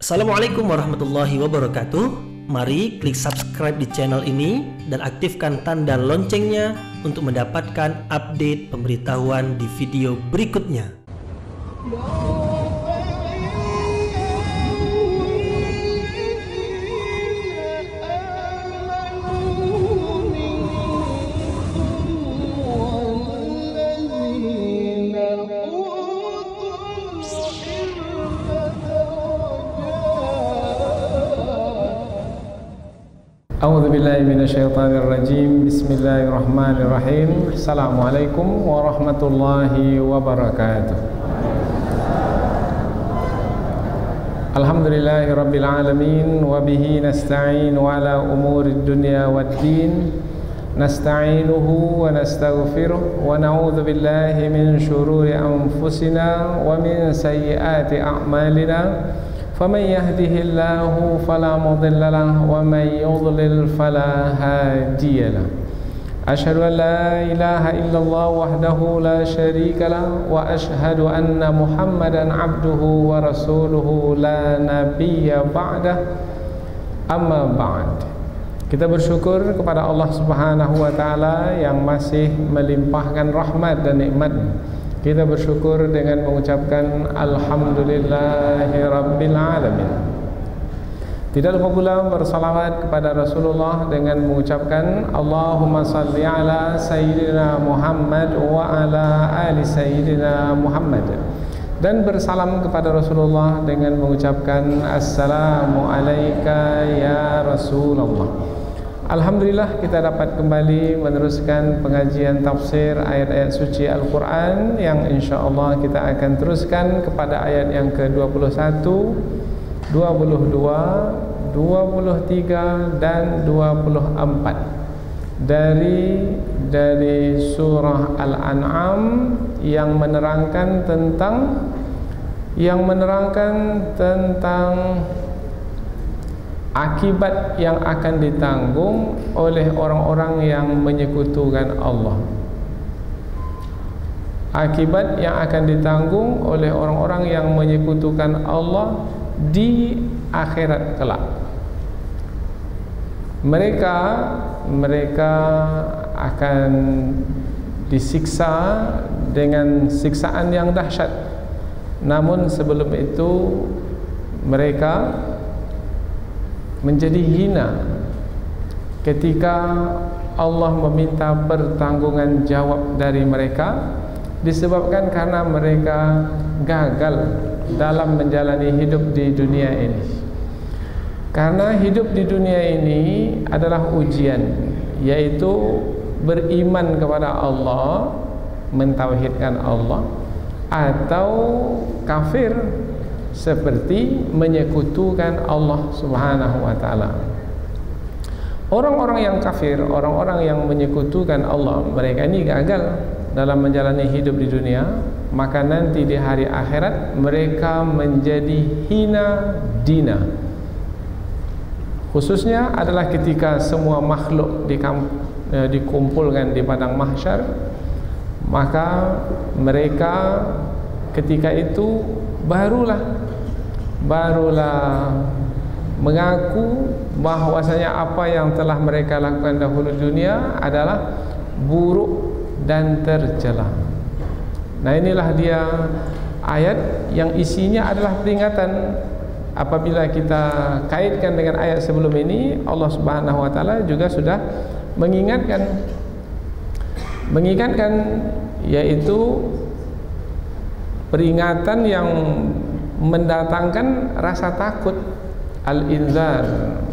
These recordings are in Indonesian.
Assalamualaikum warahmatullahi wabarakatuh. Mari klik subscribe di channel ini dan aktifkan tanda loncengnya untuk mendapatkan update pemberitahuan di video berikutnya. A'udzu billahi minasyaitonir rajim. Bismillahirrahmanirrahim. Assalamualaikum warahmatullahi wabarakatuh. Alhamdulillahi rabbil alamin wa bihi nasta'in ala umurid dunya waddin. Nasta'inuhu wa nastaghfiruh wa na'udzu billahi min shururi anfusina wa min sayyiati a'malina. فمن يهده الله فلا مضل له ومن يضلل فلا هادي له أشهد أن لا إله إلا الله وحده لا شريك له وأشهد أن محمدا عبده ورسوله لا نبي بعده أما بعد. Kita bersyukur kepada Allah Subhanahu wa taala yang masih melimpahkan rahmat dan nikmat. Kita bersyukur dengan mengucapkan Alhamdulillahi Rabbil Alamin. Tidak lupa pula bersalawat kepada Rasulullah dengan mengucapkan Allahumma salli ala Sayyidina Muhammad wa ala ali Sayyidina Muhammad. Dan bersalam kepada Rasulullah dengan mengucapkan Assalamu alayka ya Rasulullah. Alhamdulillah kita dapat kembali meneruskan pengajian tafsir ayat-ayat suci Al-Quran yang insyaAllah kita akan teruskan kepada ayat yang ke-21, 22, 23 dan 24 dari surah Al-An'am yang menerangkan tentang akibat yang akan ditanggung oleh orang-orang yang menyekutukan Allah. Akibat yang akan ditanggung oleh orang-orang yang menyekutukan Allah di akhirat kelak. Mereka akan disiksa dengan siksaan yang dahsyat. Namun sebelum itu mereka menjadi hina ketika Allah meminta pertanggungan jawab dari mereka disebabkan karena mereka gagal dalam menjalani hidup di dunia ini. Karena hidup di dunia ini adalah ujian, yaitu beriman kepada Allah, mentauhidkan Allah, atau kafir seperti menyekutukan Allah Subhanahu wa taala. Orang-orang yang kafir, orang-orang yang menyekutukan Allah, mereka ini gagal dalam menjalani hidup di dunia, maka nanti di hari akhirat mereka menjadi hina dina. Khususnya adalah ketika semua makhluk dikumpulkan di padang mahsyar, maka mereka ketika itu barulah mengaku bahwasanya apa yang telah mereka lakukan dahulu dunia adalah buruk dan tercela. Nah, inilah dia ayat yang isinya adalah peringatan. Apabila kita kaitkan dengan ayat sebelum ini, Allah Subhanahu wa taala juga sudah mengingatkan, yaitu peringatan yang mendatangkan rasa takut, al-inzar,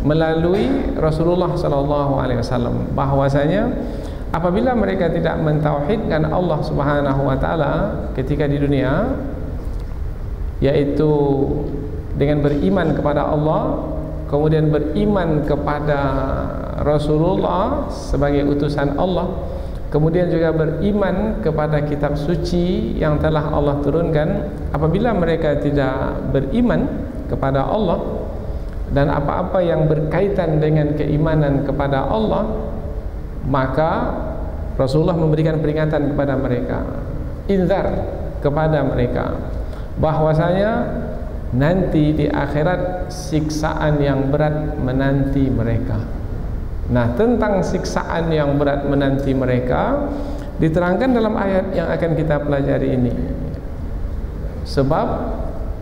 melalui Rasulullah sallallahu alaihi wasallam, bahwasanya apabila mereka tidak mentauhidkan Allah Subhanahu wa taala ketika di dunia, yaitu dengan beriman kepada Allah, kemudian beriman kepada Rasulullah sebagai utusan Allah, kemudian juga beriman kepada kitab suci yang telah Allah turunkan. Apabila mereka tidak beriman kepada Allah dan apa-apa yang berkaitan dengan keimanan kepada Allah, maka Rasulullah memberikan peringatan kepada mereka, inzar kepada mereka, bahwasanya nanti di akhirat siksaan yang berat menanti mereka. Nah, tentang siksaan yang berat menanti mereka diterangkan dalam ayat yang akan kita pelajari ini. Sebab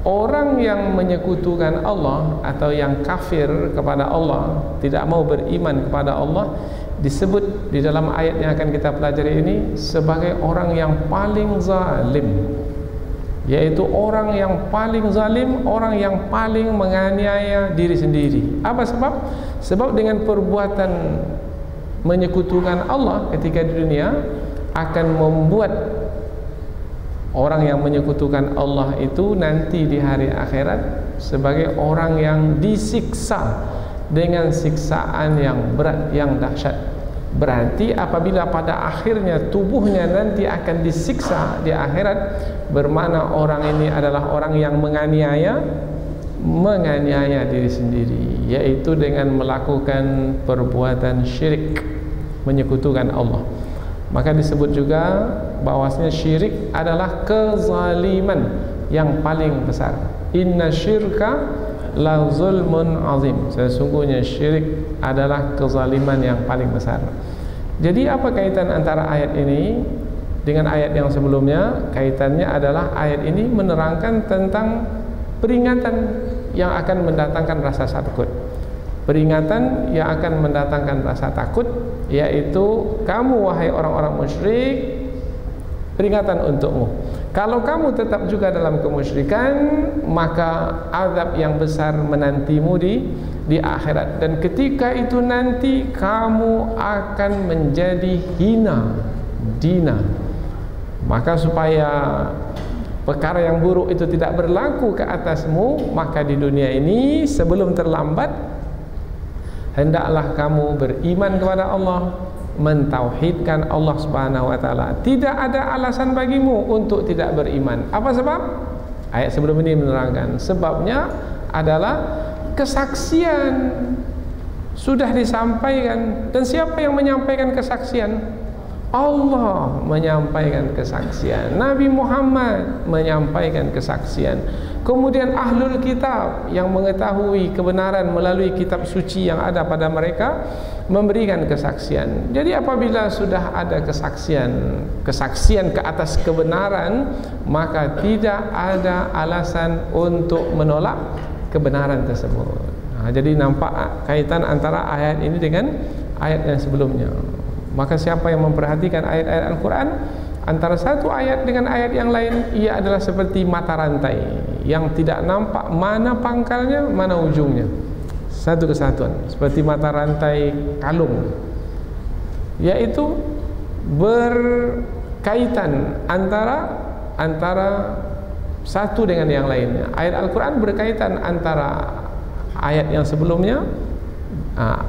orang yang menyekutukan Allah atau yang kafir kepada Allah, tidak mau beriman kepada Allah, disebut di dalam ayat yang akan kita pelajari ini sebagai orang yang paling zalim, yaitu orang yang paling zalim, orang yang paling menganiaya diri sendiri. Apa sebab? Sebab dengan perbuatan menyekutukan Allah ketika di dunia akan membuat orang yang menyekutukan Allah itu nanti di hari akhirat sebagai orang yang disiksa dengan siksaan yang berat, yang dahsyat. Berarti apabila pada akhirnya tubuhnya nanti akan disiksa di akhirat, bermakna orang ini adalah orang yang menganiaya diri sendiri, yaitu dengan melakukan perbuatan syirik, menyekutukan Allah. Maka disebut juga bahwasanya syirik adalah kezaliman yang paling besar. Inna syirka la zulmun azim. Sesungguhnya syirik adalah kezaliman yang paling besar. Jadi apa kaitan antara ayat ini dengan ayat yang sebelumnya? Kaitannya adalah ayat ini menerangkan tentang peringatan yang akan mendatangkan rasa takut. Peringatan yang akan mendatangkan rasa takut, yaitu kamu wahai orang-orang musyrik, peringatan untukmu. Kalau kamu tetap juga dalam kemusyrikan, maka azab yang besar menantimu di akhirat. Dan ketika itu nanti kamu akan menjadi hina, dina. Maka supaya perkara yang buruk itu tidak berlaku ke atasmu, maka di dunia ini sebelum terlambat hendaklah kamu beriman kepada Allah, mentauhidkan Allah Subhanahu wa taala. Tidak ada alasan bagimu untuk tidak beriman. Apa sebab? Ayat sebelum ini menerangkan sebabnya adalah kesaksian sudah disampaikan. Dan siapa yang menyampaikan kesaksian? Allah menyampaikan kesaksian, Nabi Muhammad menyampaikan kesaksian, kemudian ahlul kitab yang mengetahui kebenaran melalui kitab suci yang ada pada mereka memberikan kesaksian. Jadi apabila sudah ada kesaksian ke atas kebenaran, maka tidak ada alasan untuk menolak kebenaran tersebut. Jadi nampak kaitan antara ayat ini dengan ayat yang sebelumnya. Maka siapa yang memperhatikan ayat-ayat Al-Quran, antara satu ayat dengan ayat yang lain, ia adalah seperti mata rantai yang tidak nampak mana pangkalnya, mana ujungnya. Satu kesatuan, seperti mata rantai kalung, yaitu berkaitan antara satu dengan yang lainnya. Ayat Al-Quran berkaitan antara ayat yang sebelumnya.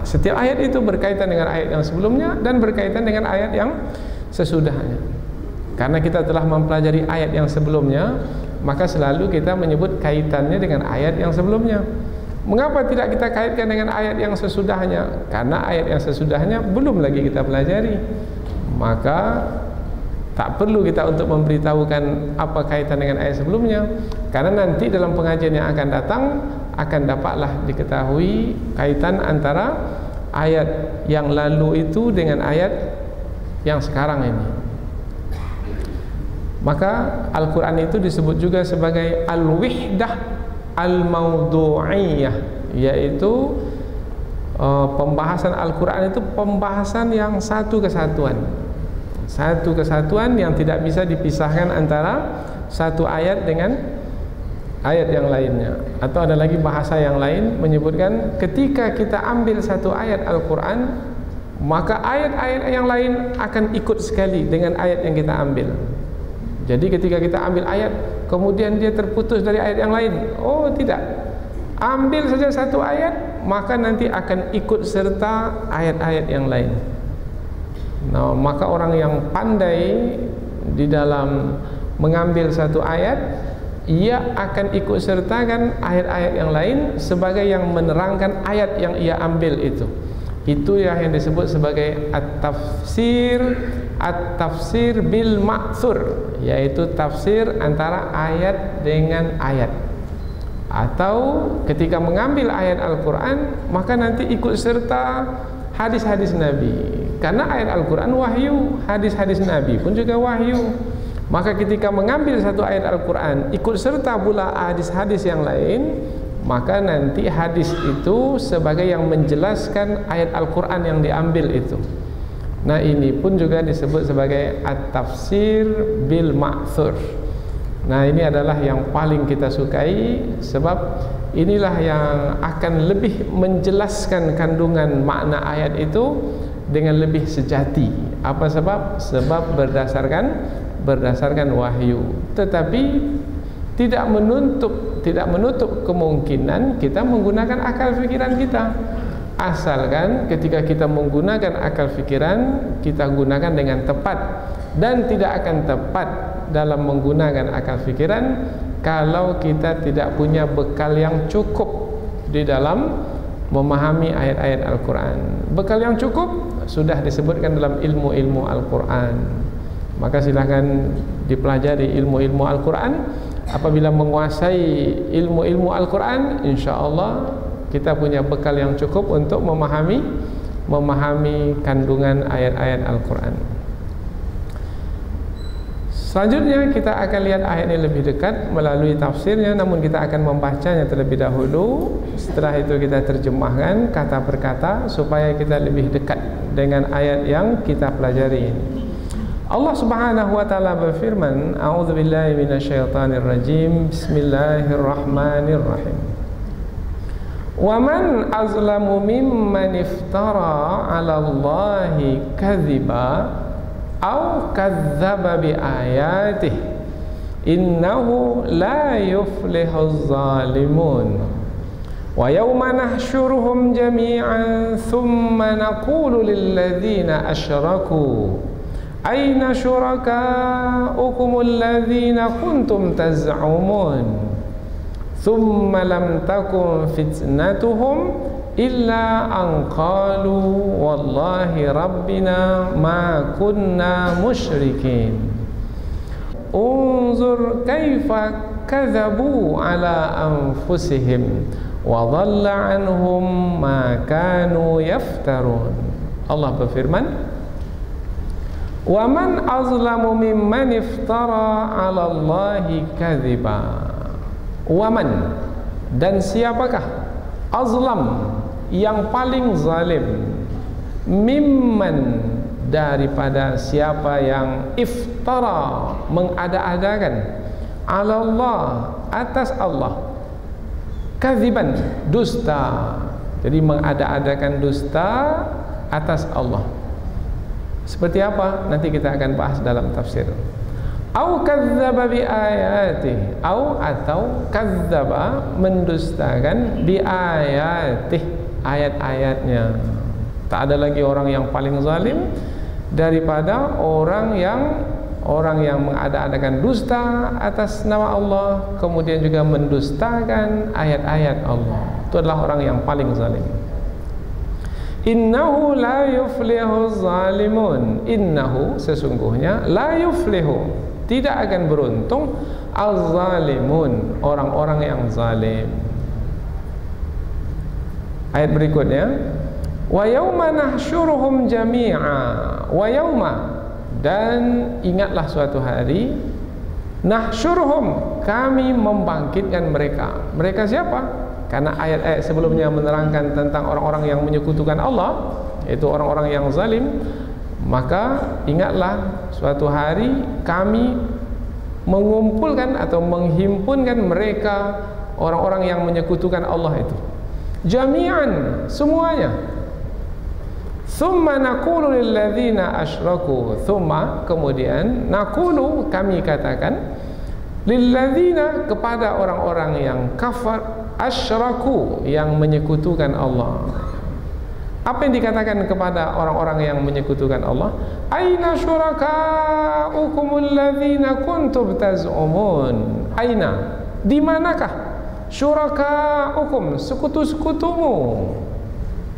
Setiap ayat itu berkaitan dengan ayat yang sebelumnya dan berkaitan dengan ayat yang sesudahnya. Karena kita telah mempelajari ayat yang sebelumnya, maka selalu kita menyebut kaitannya dengan ayat yang sebelumnya. Mengapa tidak kita kaitkan dengan ayat yang sesudahnya? Karena ayat yang sesudahnya belum lagi kita pelajari. Maka tak perlu kita untuk memberitahukan apa kaitan dengan ayat sebelumnya, karena nanti dalam pengajian yang akan datang akan dapatlah diketahui kaitan antara ayat yang lalu itu dengan ayat yang sekarang ini. Maka Al-Quran itu disebut juga sebagai Al-Wihdah Al-Mawdu'iyah, yaitu pembahasan Al-Quran itu pembahasan yang satu kesatuan. Satu kesatuan yang tidak bisa dipisahkan antara satu ayat dengan ayat yang lainnya. Atau ada lagi bahasa yang lain menyebutkan ketika kita ambil satu ayat Al-Quran, maka ayat-ayat yang lain akan ikut sekali dengan ayat yang kita ambil. Jadi ketika kita ambil ayat, kemudian dia terputus dari ayat yang lain. Oh tidak, ambil saja satu ayat, maka nanti akan ikut serta ayat-ayat yang lain. Nah, maka orang yang pandai di dalam mengambil satu ayat, ia akan ikut sertakan ayat-ayat yang lain sebagai yang menerangkan ayat yang ia ambil itu. Itu yang disebut sebagai at-tafsir bil ma'thur, yaitu tafsir antara ayat dengan ayat. Atau ketika mengambil ayat Al-Quran, maka nanti ikut serta hadis-hadis Nabi. Karena ayat Al-Quran wahyu, hadis-hadis Nabi pun juga wahyu. Maka ketika mengambil satu ayat Al-Quran, ikut serta pula hadis-hadis yang lain, maka nanti hadis itu sebagai yang menjelaskan ayat Al-Quran yang diambil itu. Nah, ini pun juga disebut sebagai at-tafsir bil ma'thur. Nah, ini adalah yang paling kita sukai, sebab inilah yang akan lebih menjelaskan kandungan makna ayat itu dengan lebih sejati. Apa sebab? Sebab berdasarkan wahyu. Tetapi tidak menutup kemungkinan kita menggunakan akal fikiran kita. Asalkan ketika kita menggunakan akal fikiran, kita gunakan dengan tepat. Dan tidak akan tepat dalam menggunakan akal fikiran kalau kita tidak punya bekal yang cukup di dalam memahami ayat-ayat Al-Quran. Bekal yang cukup sudah disebutkan dalam ilmu-ilmu Al-Quran. Maka silakan dipelajari ilmu-ilmu Al-Quran. Apabila menguasai ilmu-ilmu Al-Quran, insya-Allah kita punya bekal yang cukup untuk memahami kandungan ayat-ayat Al-Quran. Selanjutnya kita akan lihat ayat ini lebih dekat melalui tafsirnya, namun kita akan membacanya terlebih dahulu. Setelah itu kita terjemahkan kata per kata supaya kita lebih dekat dengan ayat yang kita pelajari ini. Allah Subhanahu wa taala berfirman, A'udzubillahi minasyaitonirrajim. Bismillahirrahmanirrahim. Wa man azlamu mimman iftara 'ala Allahi kadhiba aw kadzdzaba bi ayatihi innahu la yuflihuz zalimun. Wa yawma nahsyuruhum jami'an thumma naqulu lil ladzina asyraku aina syurakaukumul ladzina kuntum taz'umun thumma lam takun fitnatuhum illa an qalu wallahi rabbina ma kunna musyrikin. Unzur kaifa kadzabu ala anfusihim wa dhalla anhum ma kanu yaftarun. Allah berfirman, wa man azlamu mimman iftara 'ala Allahi kadziba. Waman, dan siapakah azlam, yang paling zalim, mimman, daripada siapa yang iftara, mengada-adakan, 'ala Allah, atas Allah, kadziban, dusta. Jadi mengada-adakan dusta atas Allah. Seperti apa? Nanti kita akan bahas dalam tafsir. Au kadzdzaba bi ayatihi, atau kadzdzaba, mendustakan, bi ayatihi, ayat-ayatnya. Tak ada lagi orang yang paling zalim daripada orang yang mengada-adakan dusta atas nama Allah, kemudian juga mendustakan ayat-ayat Allah. Itu adalah orang yang paling zalim. Innahu la yuflihu zalimun. Innahu, sesungguhnya, la yuflihu, tidak akan beruntung, az-zalimun, orang-orang yang zalim. Ayat berikutnya, wa yauma nahsyuruhum jami'a. Wa yauma, dan ingatlah suatu hari, nahsyuruhum, kami membangkitkan mereka. Mereka siapa? Karena ayat-ayat sebelumnya menerangkan tentang orang-orang yang menyekutukan Allah, yaitu orang-orang yang zalim. Maka ingatlah suatu hari kami mengumpulkan atau menghimpunkan mereka, orang-orang yang menyekutukan Allah itu, jami'an, semuanya. Thumma naqulu lil ladzina asyraku. Thumma, kemudian, naqulu, kami katakan, lil ladzina, kepada orang-orang yang kafar, asyraku, yang menyekutukan Allah. Apa yang dikatakan kepada orang-orang yang menyekutukan Allah? Aina syurakaukumul ladzina kuntum taz'umun. Aina, di manakah syurakaukum, sekutu-sekutumu?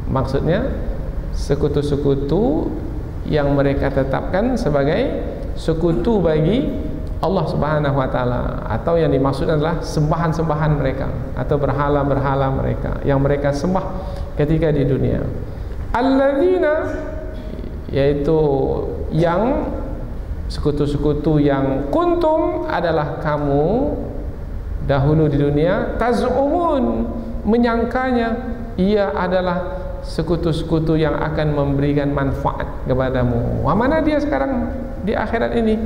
Maksudnya sekutu-sekutu yang mereka tetapkan sebagai sekutu bagi Allah Subhanahu wa taala, atau yang dimaksud adalah sembahan-sembahan mereka atau berhala-berhala mereka yang mereka sembah ketika di dunia. Alladzina, yaitu yang sekutu-sekutu yang kuntum adalah kamu dahulu di dunia, taz'umun, menyangkanya ia adalah sekutu-sekutu yang akan memberikan manfaat kepadamu. Wah, mana dia sekarang di akhirat ini?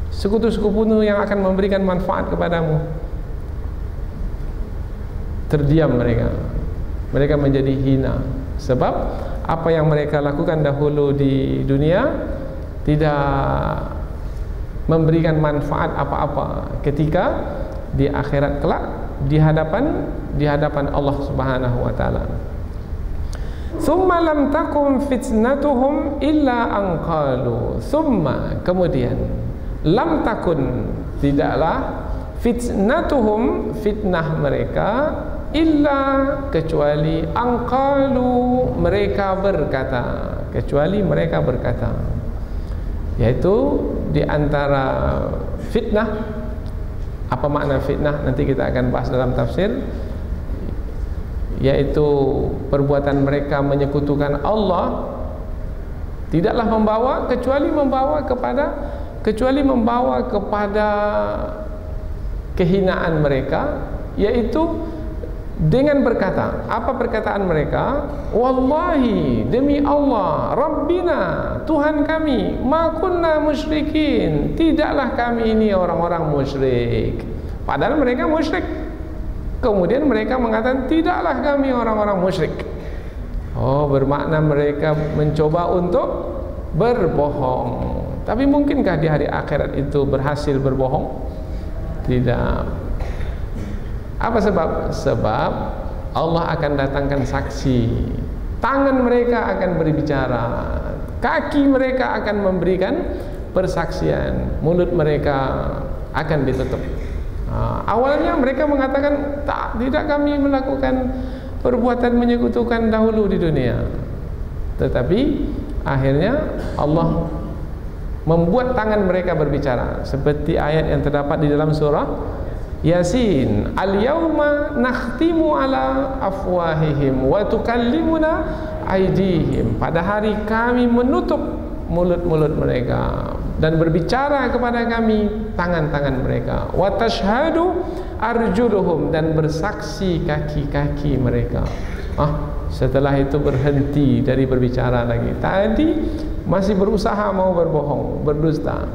Sekutu-sekutu yang akan memberikan manfaat kepadamu. Terdiam mereka. Mereka menjadi hina. Sebab apa yang mereka lakukan dahulu di dunia tidak memberikan manfaat apa-apa ketika di akhirat kelak di hadapan Allah Subhanahu wa taala. Summa lam takum fitnatuhum illa an qalu. Summa, kemudian, lam takun, tidaklah, fitnatuhum, fitnah mereka, illa, kecuali, an qalu, mereka berkata, kecuali mereka berkata. Yaitu di antara fitnah, apa makna fitnah nanti kita akan bahas dalam tafsir, yaitu perbuatan mereka menyekutukan Allah tidaklah membawa kepada kehinaan mereka, yaitu dengan berkata, apa perkataan mereka? Wallahi, demi Allah, Rabbina, Tuhan kami, ma kunna musyrikin, tidaklah kami ini orang-orang musyrik. Padahal mereka musyrik. Kemudian mereka mengatakan tidaklah kami orang-orang musyrik. Oh, bermakna mereka mencoba untuk berbohong. Tapi mungkinkah di hari akhirat itu berhasil berbohong? Tidak. Apa sebab? Sebab Allah akan datangkan saksi. Tangan mereka akan berbicara, kaki mereka akan memberikan persaksian, mulut mereka akan ditutup. Awalnya mereka mengatakan tidak kami melakukan perbuatan menyekutukan dahulu di dunia. Tetapi akhirnya Allah membuat tangan mereka berbicara, seperti ayat yang terdapat di dalam surah Yasin, al-yauma nakhtimu ala afwahihim wa tukallimuna aydihim. Pada hari kami menutup mulut-mulut mereka dan berbicara kepada kami tangan-tangan mereka. Wa tashhadu arjuluhum, dan bersaksi kaki-kaki mereka. Setelah itu berhenti dari berbicara lagi. Tadi masih berusaha mau berbohong, berdusta.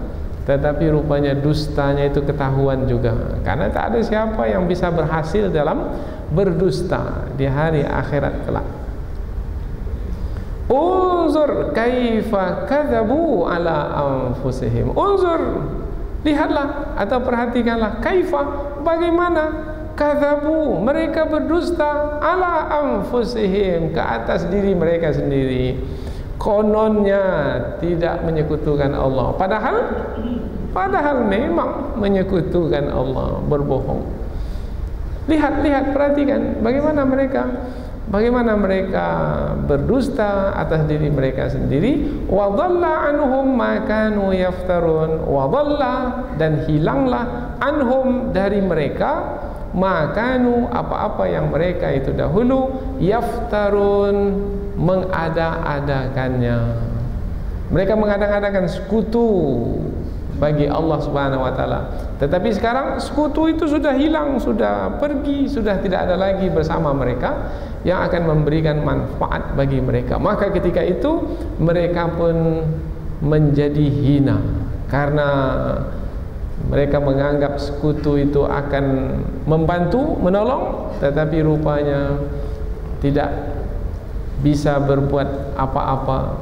Tetapi rupanya dustanya itu ketahuan juga, karena tak ada siapa yang bisa berhasil dalam berdusta di hari akhirat kelak. Unzur kaifa kadzabu ala anfusihim. Unzur, lihatlah atau perhatikanlah, kaifa, bagaimana, kadzabu, mereka berdusta, ala anfusihim, ke atas diri mereka sendiri. Kononnya tidak menyekutukan Allah, padahal memang menyekutukan Allah, berbohong. Lihat, perhatikan bagaimana mereka berdusta atas diri mereka sendiri. Wa dhalla anhum ma kanu yaftarun. Wa dhalla, dan hilanglah, anhum, dari mereka, makanu, apa-apa yang mereka itu dahulu yaftarun, mengada-adakannya. Mereka mengada-adakan sekutu bagi Allah Subhanahu wa taala. Tetapi sekarang sekutu itu sudah hilang, sudah pergi, sudah tidak ada lagi bersama mereka yang akan memberikan manfaat bagi mereka. Maka ketika itu mereka pun menjadi hina, karena mereka menganggap sekutu itu akan membantu, menolong, tetapi rupanya tidak bisa berbuat apa-apa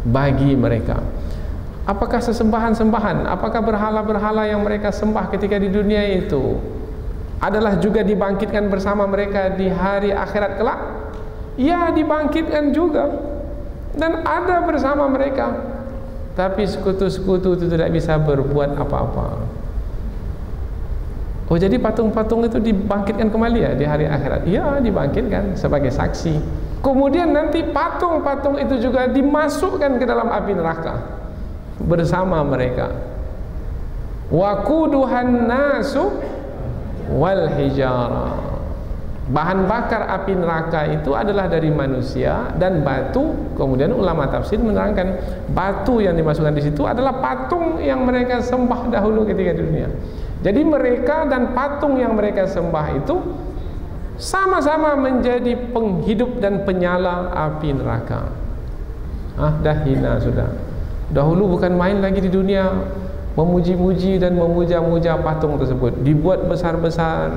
bagi mereka. Apakah sesembahan-sembahan, apakah berhala-berhala yang mereka sembah ketika di dunia itu adalah juga dibangkitkan bersama mereka di hari akhirat kelak? Ya, dibangkitkan juga dan ada bersama mereka. Tapi sekutu-sekutu itu tidak bisa berbuat apa-apa. Oh, jadi patung-patung itu dibangkitkan kembali ya di hari akhirat? Ya, dibangkitkan sebagai saksi. Kemudian nanti patung-patung itu juga dimasukkan ke dalam api neraka bersama mereka. Waquduhan nasu wal hijara. Bahan bakar api neraka itu adalah dari manusia dan batu. Kemudian ulama tafsir menerangkan batu yang dimasukkan di situ adalah patung yang mereka sembah dahulu ketika di dunia. Jadi mereka dan patung yang mereka sembah itu sama-sama menjadi penghidup dan penyala api neraka. Dah hina sudah. Dahulu bukan main lagi di dunia, memuji-muji dan memuja-muja patung tersebut, dibuat besar-besar.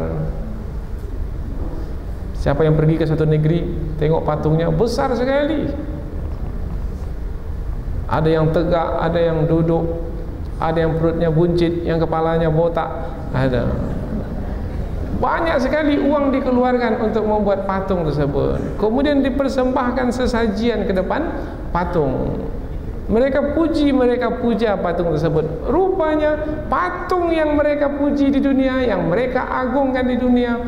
Siapa yang pergi ke satu negeri, tengok patungnya besar sekali. Ada yang tegak, ada yang duduk, ada yang perutnya buncit, yang kepalanya botak, ada. Banyak sekali uang dikeluarkan untuk membuat patung tersebut. Kemudian dipersembahkan sesajian ke depan patung. Mereka puji, mereka puja patung tersebut. Rupanya patung yang mereka puji di dunia, yang mereka agungkan di dunia,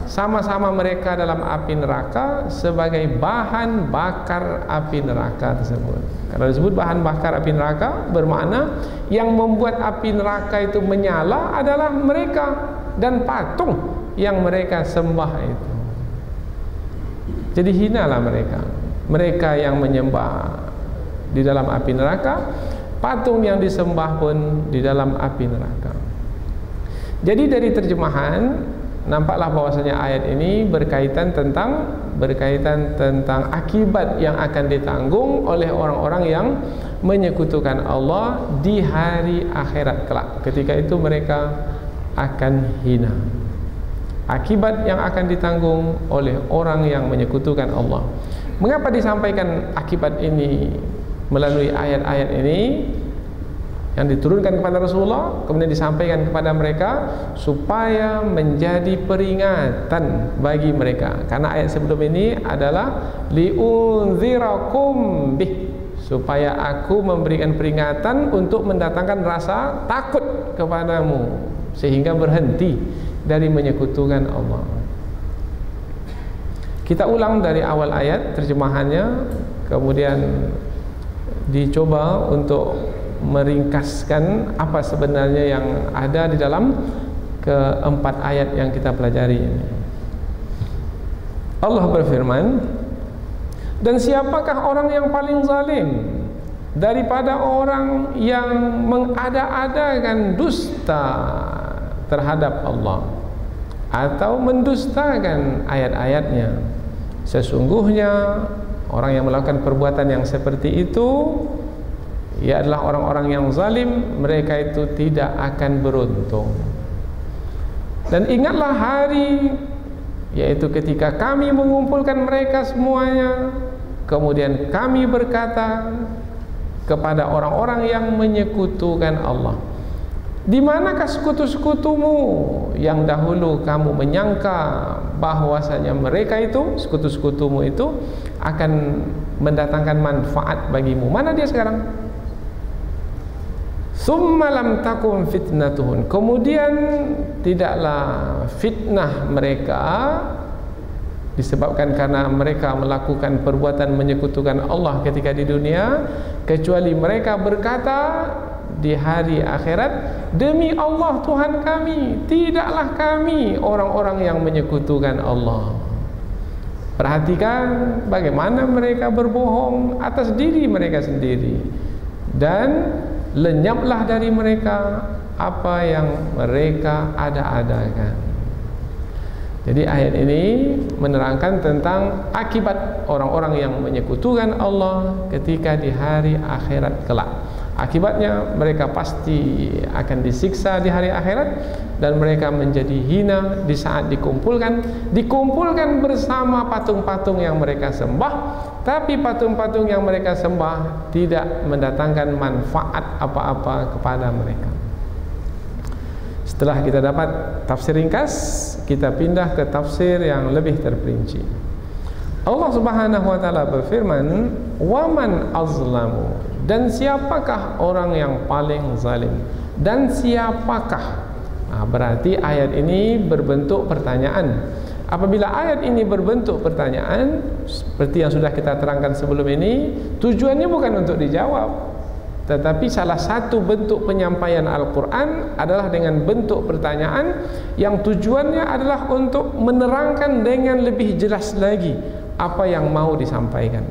sama-sama mereka dalam api neraka sebagai bahan bakar api neraka tersebut. Kalau disebut bahan bakar api neraka, bermakna yang membuat api neraka itu menyala adalah mereka dan patung yang mereka sembah itu. Jadi hinalah mereka, mereka yang menyembah di dalam api neraka, patung yang disembah pun di dalam api neraka. Jadi dari terjemahan nampaklah bahwasanya ayat ini berkaitan tentang akibat yang akan ditanggung oleh orang-orang yang menyekutukan Allah di hari akhirat kelak. Ketika itu mereka akan hina. Akibat yang akan ditanggung oleh orang yang menyekutukan Allah. Mengapa disampaikan akibat ini melalui ayat-ayat ini yang diturunkan kepada Rasulullah, kemudian disampaikan kepada mereka supaya menjadi peringatan bagi mereka. Karena ayat sebelum ini adalah liunzirakum bih, supaya aku memberikan peringatan untuk mendatangkan rasa takut kepadamu sehingga berhenti dari menyekutukan Allah. Kita ulang dari awal ayat terjemahannya, kemudian dicoba untuk meringkaskan apa sebenarnya yang ada di dalam keempat ayat yang kita pelajari ini. Allah berfirman, dan siapakah orang yang paling zalim daripada orang yang mengada-adakan dusta terhadap Allah atau mendustakan ayat-ayatnya. Sesungguhnya orang yang melakukan perbuatan yang seperti itu, ia adalah orang-orang yang zalim, mereka itu tidak akan beruntung. Dan ingatlah hari, yaitu ketika kami mengumpulkan mereka semuanya, kemudian kami berkata kepada orang-orang yang menyekutukan Allah, di manakah sekutu-sekutumu yang dahulu kamu menyangka bahwasanya mereka itu, sekutu-sekutumu itu akan mendatangkan manfaat bagimu? Mana dia sekarang? Summa lam takum fitnatuhun, kemudian tidaklah fitnah mereka disebabkan karena mereka melakukan perbuatan menyekutukan Allah ketika di dunia, kecuali mereka berkata di hari akhirat, demi Allah Tuhan kami, tidaklah kami orang-orang yang menyekutukan Allah. Perhatikan bagaimana mereka berbohong atas diri mereka sendiri, dan lenyaplah dari mereka apa yang mereka ada-adakan. Jadi ayat ini menerangkan tentang akibat orang-orang yang menyekutukan Allah ketika di hari akhirat kelak. Akibatnya mereka pasti akan disiksa di hari akhirat, dan mereka menjadi hina di saat dikumpulkan bersama patung-patung yang mereka sembah, tapi patung-patung yang mereka sembah tidak mendatangkan manfaat apa-apa kepada mereka. Setelah kita dapat tafsir ringkas, kita pindah ke tafsir yang lebih terperinci. Allah Subhanahu wa taala berfirman, "Waman azlamu", dan siapakah orang yang paling zalim? Dan siapakah? Berarti ayat ini berbentuk pertanyaan. Apabila ayat ini berbentuk pertanyaan, seperti yang sudah kita terangkan sebelum ini, tujuannya bukan untuk dijawab, Tetapi salah satu bentuk penyampaian Al-Quran adalah dengan bentuk pertanyaan yang tujuannya adalah untuk menerangkan dengan lebih jelas lagi apa yang mau disampaikan.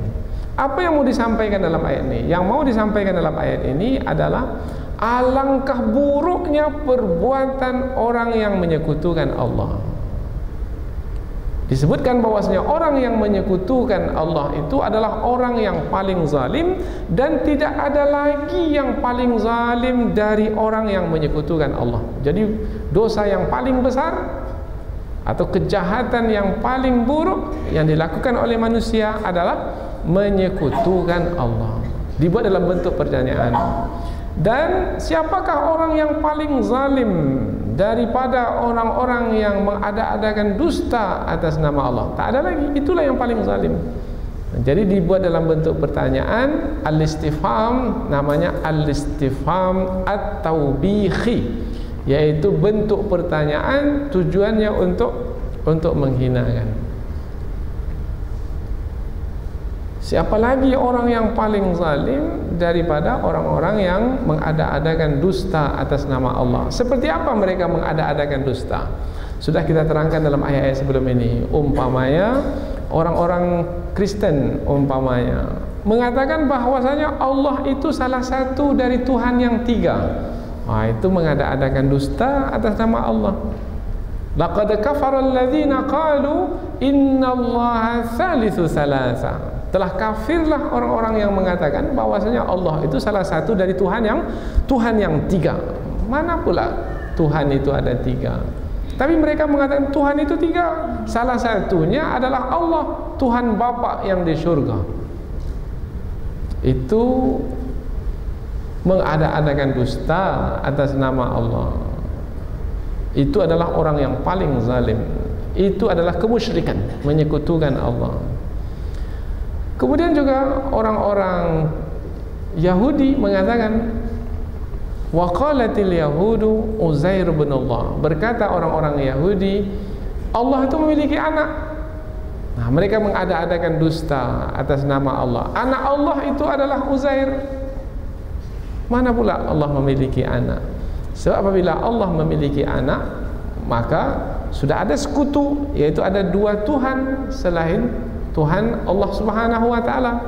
Apa yang mau disampaikan dalam ayat ini? Yang mau disampaikan dalam ayat ini adalah alangkah buruknya perbuatan orang yang menyekutukan Allah. Disebutkan bahwasanya orang yang menyekutukan Allah itu adalah orang yang paling zalim, dan tidak ada lagi yang paling zalim dari orang yang menyekutukan Allah. Jadi dosa yang paling besar atau kejahatan yang paling buruk yang dilakukan oleh manusia adalah menyekutukan Allah. Dibuat dalam bentuk pertanyaan. Dan siapakah orang yang paling zalim daripada orang-orang yang mengada-adakan dusta atas nama Allah? Tak ada lagi. Itulah yang paling zalim. Jadi dibuat dalam bentuk pertanyaan, al-istifham, namanya al-istifham at-taubihi, yaitu bentuk pertanyaan tujuannya untuk menghinakan. Siapa lagi orang yang paling zalim daripada orang-orang yang mengada-adakan dusta atas nama Allah? Seperti apa mereka mengada-adakan dusta? Sudah kita terangkan dalam ayat-ayat sebelum ini. Umpamanya orang-orang Kristen umpamanya mengatakan bahwasanya Allah itu salah satu dari Tuhan yang tiga. Itu mengada-adakan dusta atas nama Allah. Laqad kafara alladzina qalu innallaha thalithu thalatha. Telah kafirlah orang-orang yang mengatakan bahwasanya Allah itu salah satu dari Tuhan yang tiga. Mana pula Tuhan itu ada tiga? Tapi mereka mengatakan Tuhan itu tiga. Salah satunya adalah Allah, Tuhan Bapa yang di surga. Itu mengada-adakan dusta atas nama Allah. Itu adalah orang yang paling zalim. Itu adalah kemusyrikan, menyekutukan Allah. Kemudian juga orang-orang Yahudi mengatakan wa qalatil yahudu Uzair bin Allah. Berkata orang-orang Yahudi, Allah itu memiliki anak. Nah, mereka mengada-adakan dusta atas nama Allah. Anak Allah itu adalah Uzair. Mana pula Allah memiliki anak? Sebab apabila Allah memiliki anak, maka sudah ada sekutu, yaitu ada dua Tuhan selain Tuhan Allah Subhanahu wa taala.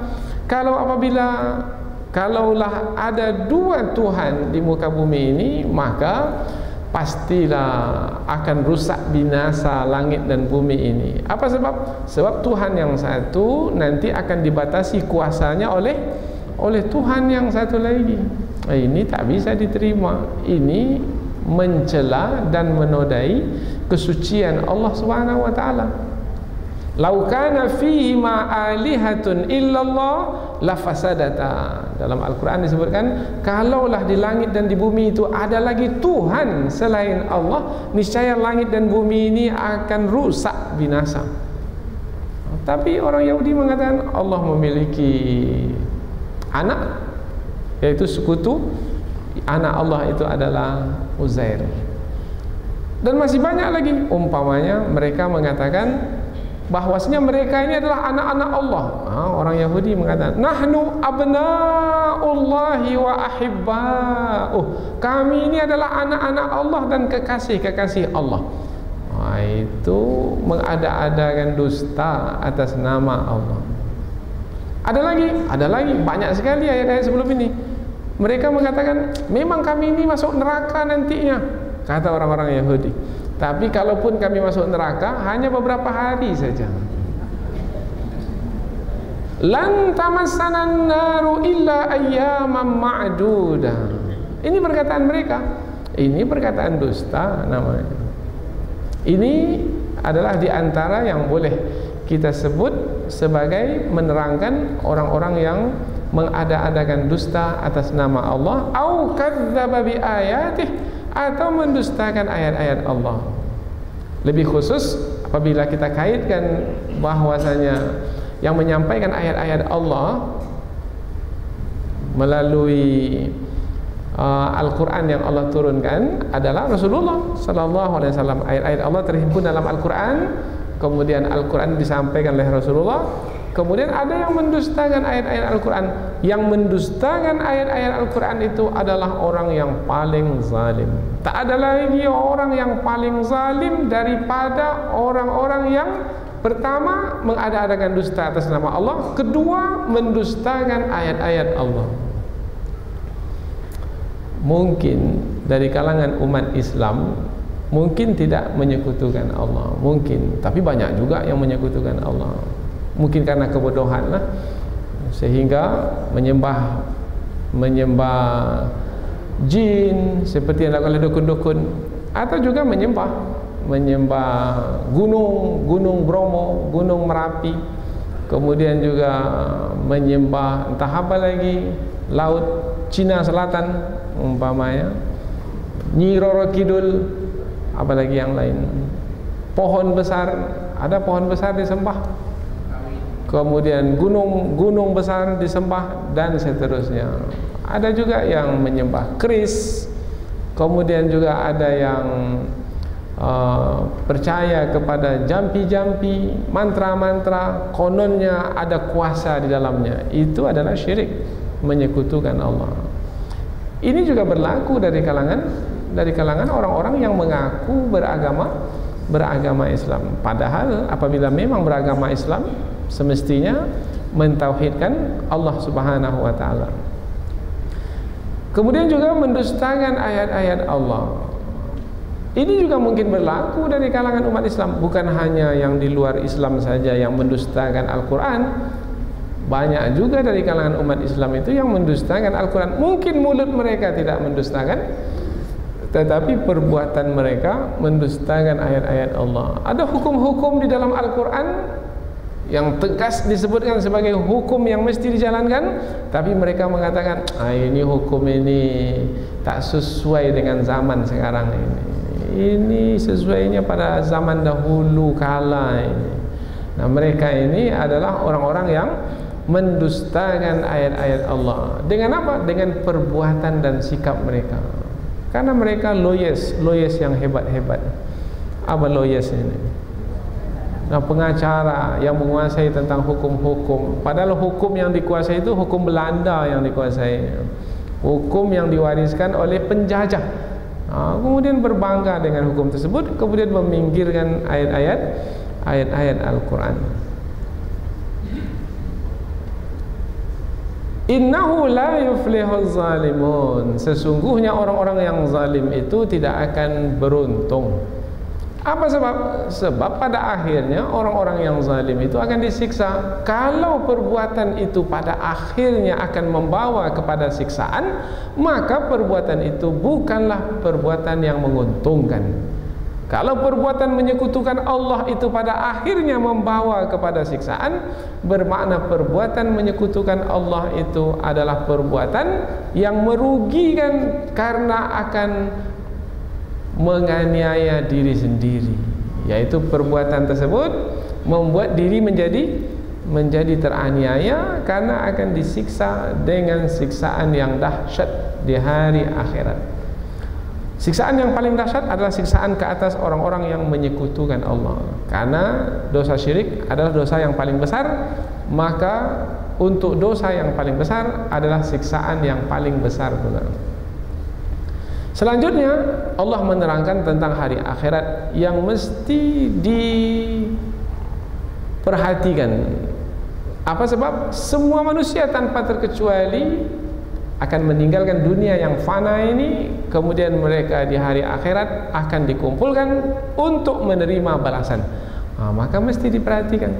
Kalaulah ada dua Tuhan di muka bumi ini, maka pastilah akan rusak binasa langit dan bumi ini. Apa sebab? Sebab Tuhan yang satu nanti akan dibatasi kuasanya oleh Tuhan yang satu lagi. Ini tak bisa diterima. Ini mencela dan menodai kesucian Allah Subhanahu wa taala. Lau kana fihi ma alihatun illallah lafasadata. Dalam Al-Quran disebutkan, kalaulah di langit dan di bumi itu ada lagi Tuhan selain Allah, niscaya langit dan bumi ini akan rusak binasa. Tapi orang Yahudi mengatakan Allah memiliki anak, yaitu sekutu. Anak Allah itu adalah Uzair. Dan masih banyak lagi. Umpamanya mereka mengatakan bahwasanya mereka ini adalah anak-anak Allah. Orang Yahudi mengatakan nahnu abna'ullahi wa ahibba'uh. Kami ini adalah anak-anak Allah dan kekasih-kekasih Allah. Itu mengada-adakan dusta atas nama Allah. Ada lagi banyak sekali ayat-ayat sebelum ini. Mereka mengatakan memang kami ini masuk neraka nantinya, kata orang-orang Yahudi. Tapi kalaupun kami masuk neraka, hanya beberapa hari saja. Lan tamassanan naru illa ayyaman ma'dudah. Ini perkataan mereka. Ini perkataan dusta namanya. Ini adalah di antara yang boleh kita sebut sebagai menerangkan orang-orang yang mengada-adakan dusta atas nama Allah, au kadzdzaba bi ayatih, atau mendustakan ayat-ayat Allah. Lebih khusus apabila kita kaitkan bahwasanya yang menyampaikan ayat-ayat Allah melalui Al-Quran yang Allah turunkan adalah Rasulullah sallallahu alaihi wasallam. Ayat-ayat Allah terhimpun dalam Al-Quran, kemudian Al-Quran disampaikan oleh Rasulullah, Kemudian ada yang mendustakan ayat-ayat Al-Quran. Yang mendustakan ayat-ayat Al-Quran itu adalah orang yang paling zalim. Tak ada lagi orang yang paling zalim daripada orang-orang yang pertama mengada-adakan dusta atas nama Allah, kedua mendustakan ayat-ayat Allah. Mungkin dari kalangan umat Islam mungkin tidak menyekutukan Allah, mungkin, tapi banyak juga yang menyekutukan Allah. Mungkin karena kebodohan lah, sehingga menyembah jin seperti yang dilakukan oleh dukun-dukun, atau juga menyembah gunung Bromo, gunung Merapi, kemudian juga menyembah entah apa lagi, laut Cina Selatan umpamanya, Nyi Roro Kidul, apalagi yang lain, pohon besar, ada pohon besar disembah, kemudian gunung besar disembah, dan seterusnya. Ada juga yang menyembah keris, kemudian juga ada yang percaya kepada jampi-jampi, mantra-mantra, kononnya ada kuasa di dalamnya. Itu adalah syirik, menyekutukan Allah. Ini juga berlaku dari kalangan orang-orang yang mengaku beragama Islam. Padahal apabila memang beragama Islam, semestinya mentauhidkan Allah Subhanahu wa taala. Kemudian juga mendustakan ayat-ayat Allah. Ini juga mungkin berlaku dari kalangan umat Islam, bukan hanya yang di luar Islam saja yang mendustakan Al-Quran. Banyak juga dari kalangan umat Islam itu yang mendustakan Al-Quran. Mungkin mulut mereka tidak mendustakan, tetapi perbuatan mereka mendustakan ayat-ayat Allah. Ada hukum-hukum di dalam Al-Quran yang tegas disebutkan sebagai hukum yang mesti dijalankan, tapi mereka mengatakan, ini hukum ini tak sesuai dengan zaman sekarang ini sesuainya pada zaman dahulu kala ini. Nah, mereka ini adalah orang-orang yang mendustakan ayat-ayat Allah. Dengan apa? Dengan perbuatan dan sikap mereka. Karena mereka lawyers yang hebat-hebat. Apa lawyers ini? Nah, pengacara yang menguasai tentang hukum-hukum. Padahal hukum yang dikuasai itu hukum Belanda yang dikuasai. Hukum yang diwariskan oleh penjajah. Kemudian berbangga dengan hukum tersebut, kemudian meminggirkan ayat-ayat Al-Quran. Innahu la yuflihuz zalimun. Sesungguhnya orang-orang yang zalim itu tidak akan beruntung. Apa sebab? Sebab pada akhirnya orang-orang yang zalim itu akan disiksa. Kalau perbuatan itu pada akhirnya akan membawa kepada siksaan, maka perbuatan itu bukanlah perbuatan yang menguntungkan. Kalau perbuatan menyekutukan Allah itu pada akhirnya membawa kepada siksaan, bermakna perbuatan menyekutukan Allah itu adalah perbuatan yang merugikan karena akan menganiaya diri sendiri, yaitu perbuatan tersebut membuat diri menjadi teraniaya karena akan disiksa dengan siksaan yang dahsyat di hari akhirat. Siksaan yang paling dahsyat adalah siksaan ke atas orang-orang yang menyekutukan Allah, karena dosa syirik adalah dosa yang paling besar. Maka untuk dosa yang paling besar adalah siksaan yang paling besar benar. Selanjutnya Allah menerangkan tentang hari akhirat yang mesti diperhatikan. Apa sebab? Semua manusia tanpa terkecuali akan meninggalkan dunia yang fana ini, kemudian mereka di hari akhirat akan dikumpulkan untuk menerima balasan. Maka mesti diperhatikan.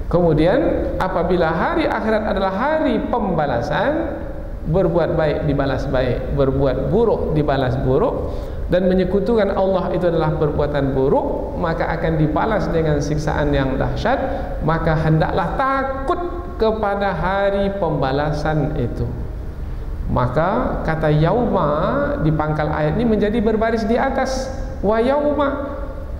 Kemudian apabila hari akhirat adalah hari pembalasan, berbuat baik dibalas baik, berbuat buruk dibalas buruk, dan menyekutukan Allah itu adalah perbuatan buruk, maka akan dibalas dengan siksaan yang dahsyat. Maka hendaklah takut kepada hari pembalasan itu. Maka kata yauma di pangkal ayat ini menjadi berbaris di atas wa yauma,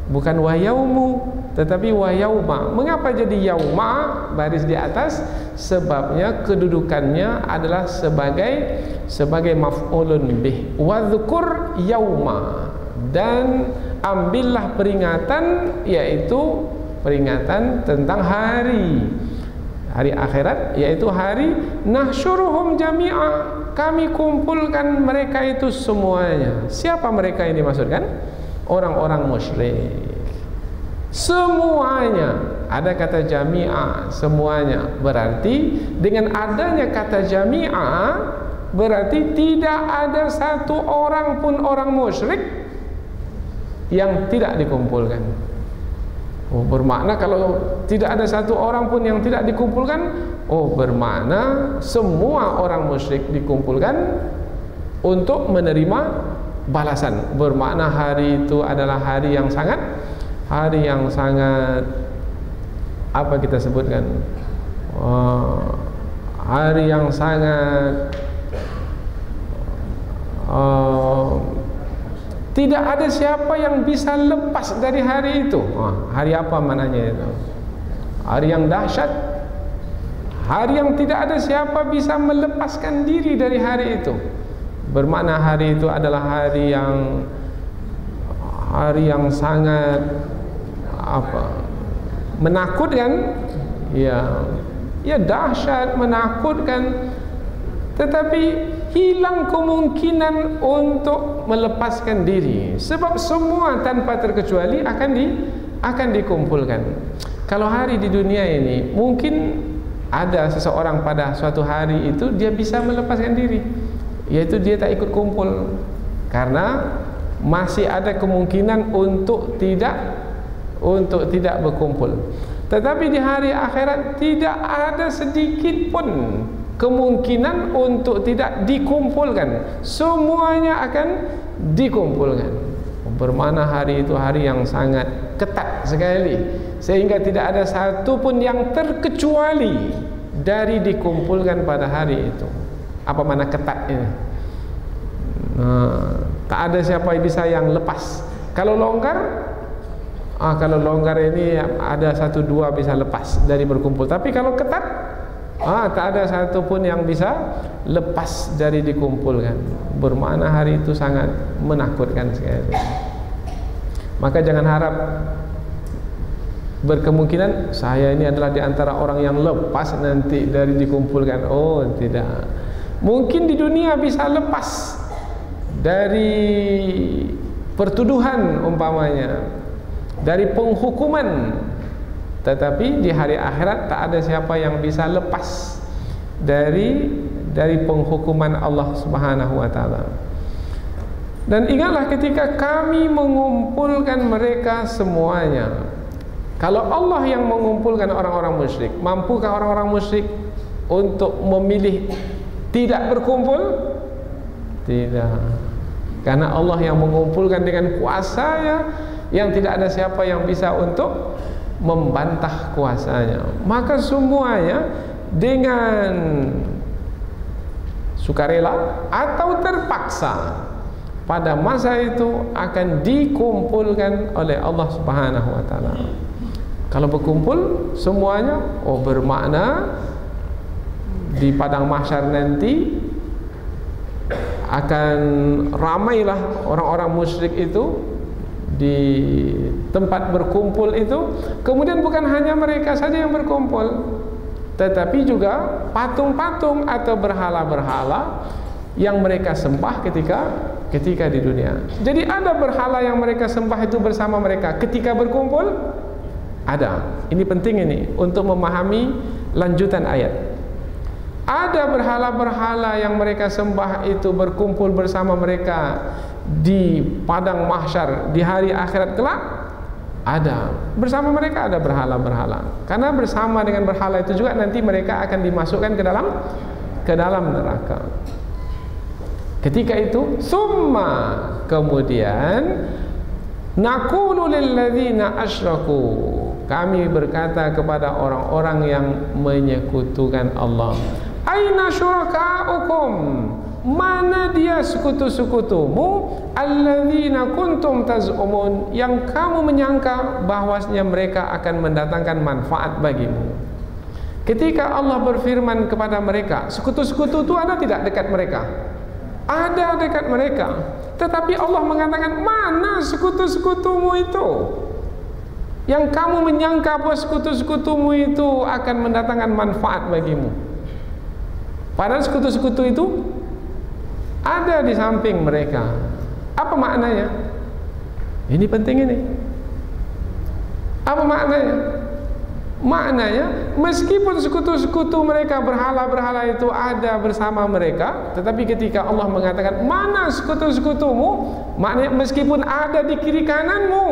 bukan wa yaumu, tetapi wa yauma. Mengapa jadi yauma baris di atas? Sebabnya kedudukannya adalah sebagai maf'ulun bih. Wadhkur yauma, dan ambillah peringatan, yaitu peringatan tentang hari akhirat, yaitu hari nahsyuruhum jami'a, kami kumpulkan mereka itu semuanya. Siapa mereka yang dimaksudkan? Orang-orang musyrik semuanya. Ada kata jami'a, semuanya. Berarti dengan adanya kata jami'a, berarti tidak ada satu orang pun orang musyrik yang tidak dikumpulkan. Oh, bermakna kalau tidak ada satu orang pun yang tidak dikumpulkan, oh bermakna semua orang musyrik dikumpulkan untuk menerima balasan. Bermakna hari itu adalah hari yang sangat apa kita sebutkan, hari yang sangat tidak ada siapa yang bisa lepas dari hari itu. Hari apa mananya itu? Hari yang dahsyat, hari yang tidak ada siapa bisa melepaskan diri dari hari itu. Bermakna hari itu adalah hari yang sangat menakutkan, ya dahsyat, menakutkan, tetapi hilang kemungkinan untuk melepaskan diri, sebab semua tanpa terkecuali akan dikumpulkan. Kalau hari di dunia ini mungkin ada seseorang pada suatu hari itu dia bisa melepaskan diri, yaitu dia tak ikut kumpul, karena masih ada kemungkinan untuk tidak berkumpul. Tetapi di hari akhirat tidak ada sedikit pun kemungkinan untuk tidak dikumpulkan, semuanya akan dikumpulkan. Bermakna hari itu hari yang sangat ketat sekali, sehingga tidak ada satu pun yang terkecuali dari dikumpulkan pada hari itu. Apa makna ketat ini? Tak ada siapa yang bisa yang lepas. Kalau longgar, ini ada satu dua bisa lepas dari berkumpul. Tapi kalau ketat, tak ada satu pun yang bisa lepas dari dikumpulkan. Bermakna hari itu sangat menakutkan sekali. Maka jangan harap berkemungkinan saya ini adalah di antara orang yang lepas nanti dari dikumpulkan. Oh, tidak. Mungkin di dunia bisa lepas dari pertuduhan umpamanya, dari penghukuman, tetapi di hari akhirat tak ada siapa yang bisa lepas dari penghukuman Allah Subhanahu wa taala. Dan ingatlah ketika kami mengumpulkan mereka semuanya. Kalau Allah yang mengumpulkan orang-orang musyrik, mampukah orang-orang musyrik untuk memilih tidak berkumpul? Tidak. Karena Allah yang mengumpulkan dengan kuasanya, yang tidak ada siapa yang bisa untuk membantah kuasanya. Maka semuanya dengan sukarela atau terpaksa pada masa itu akan dikumpulkan oleh Allah Subhanahu wa taala. Kalau berkumpul semuanya, oh bermakna di padang mahsyar nanti akan ramailah orang-orang musyrik itu di tempat berkumpul itu. Kemudian bukan hanya mereka saja yang berkumpul, tetapi juga patung-patung atau berhala-berhala yang mereka sembah ketika di dunia. Jadi ada berhala yang mereka sembah itu bersama mereka ketika berkumpul. Ada. Ini penting ini untuk memahami lanjutan ayat. Ada berhala-berhala yang mereka sembah itu berkumpul bersama mereka di padang mahsyar di hari akhirat kelak. Ada. Bersama mereka ada berhala-berhala. Karena bersama dengan berhala itu juga nanti mereka akan dimasukkan ke dalam neraka. Ketika itu, summa, kemudian naqulu lil ladzina asyraku, kami berkata kepada orang-orang yang menyekutukan Allah, aina syurakaukum, mana dia sekutu-sekutumu, alladzina kuntum taz'umun, yang kamu menyangka bahwasanya mereka akan mendatangkan manfaat bagimu. Ketika Allah berfirman kepada mereka, sekutu-sekutu itu ada tidak dekat mereka? Ada dekat mereka. Tetapi Allah mengatakan, mana sekutu-sekutumu itu? Yang kamu menyangka bahwa sekutu-sekutumu itu akan mendatangkan manfaat bagimu, padahal sekutu-sekutu itu ada di samping mereka. Apa maknanya? Ini penting ini. Apa maknanya? Maknanya, meskipun sekutu-sekutu mereka, berhala-berhala itu ada bersama mereka, tetapi ketika Allah mengatakan mana sekutu-sekutumu, maknanya meskipun ada di kiri kananmu,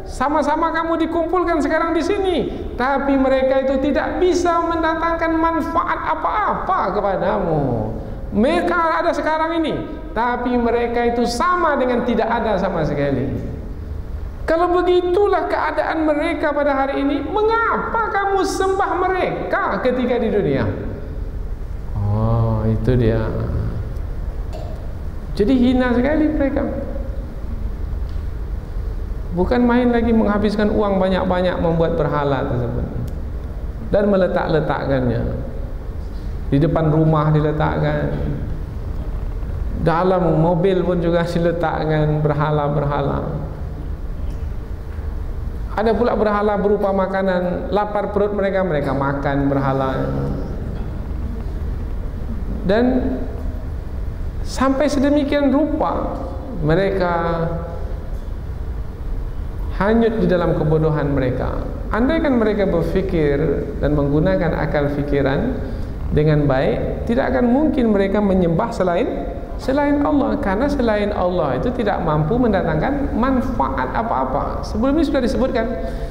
sama-sama kamu dikumpulkan sekarang di sini, tapi mereka itu tidak bisa mendatangkan manfaat apa-apa kepadamu. Mereka ada sekarang ini, tapi mereka itu sama dengan tidak ada sama sekali. Kalau begitulah keadaan mereka pada hari ini, mengapa kamu sembah mereka ketika di dunia? Oh, itu dia. Jadi hina sekali mereka. Bukan main lagi menghabiskan uang banyak-banyak membuat berhala tersebut dan meletak-letakkannya di depan rumah, diletakkan dalam mobil pun juga diletakkan berhala-berhala. Ada pula berhala berupa makanan, lapar perut mereka, mereka makan berhala. Dan sampai sedemikian rupa mereka hanyut di dalam kebodohan mereka. Andaikan mereka berfikir dan menggunakan akal fikiran dengan baik, tidak akan mungkin mereka menyembah selain Allah, karena selain Allah itu tidak mampu mendatangkan manfaat apa-apa. Sebelum ini sudah disebutkan,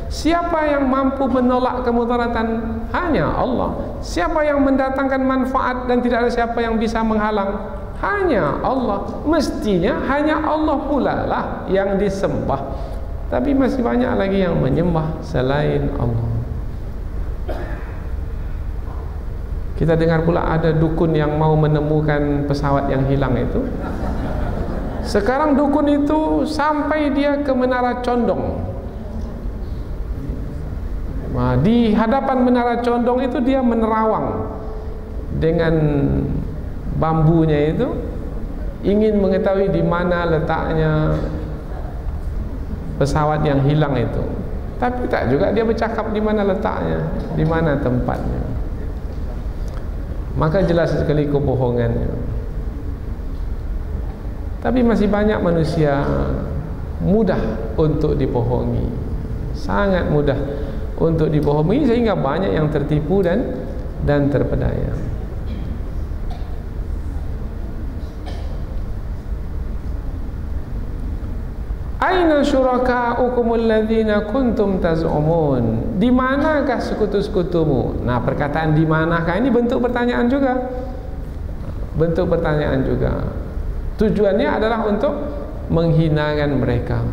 siapa yang mampu menolak kemudaratan? Hanya Allah. Siapa yang mendatangkan manfaat dan tidak ada siapa yang bisa menghalang? Hanya Allah. Mestinya hanya Allah pula lah yang disembah. Tapi masih banyak lagi yang menyembah selain Allah. Kita dengar pula ada dukun yang mau menemukan pesawat yang hilang itu. Sekarang dukun itu sampai dia ke Menara Condong. Nah, di hadapan Menara Condong itu dia menerawang dengan bambunya itu, ingin mengetahui di mana letaknya pesawat yang hilang itu. Tapi tak juga dia bercakap di mana letaknya, di mana tempatnya. Maka jelas sekali kebohongannya. Tapi masih banyak manusia mudah untuk dibohongi, sangat mudah untuk dibohongi, sehingga banyak yang tertipu dan terpedaya. Aina syuraka'ukumul ladzina kuntum taz'umun? Di manakah sekutu-sekutumu? Nah, perkataan di manakah ini bentuk pertanyaan juga. Bentuk pertanyaan juga. Tujuannya adalah untuk menghinakan mereka.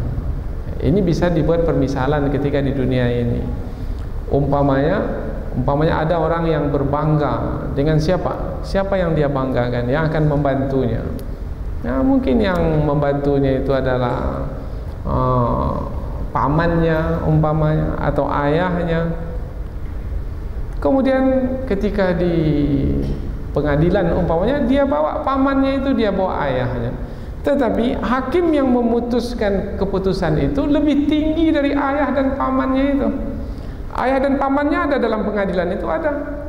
Ini bisa dibuat permisalan ketika di dunia ini. Umpamanya ada orang yang berbangga dengan siapa? Siapa yang dia banggakan? Yang akan membantunya. Nah, mungkin yang membantunya itu adalah pamannya umpamanya atau ayahnya. Kemudian ketika di pengadilan umpamanya dia bawa pamannya itu, dia bawa ayahnya. Tetapi hakim yang memutuskan keputusan itu lebih tinggi dari ayah dan pamannya itu. Ayah dan pamannya ada dalam pengadilan itu, ada.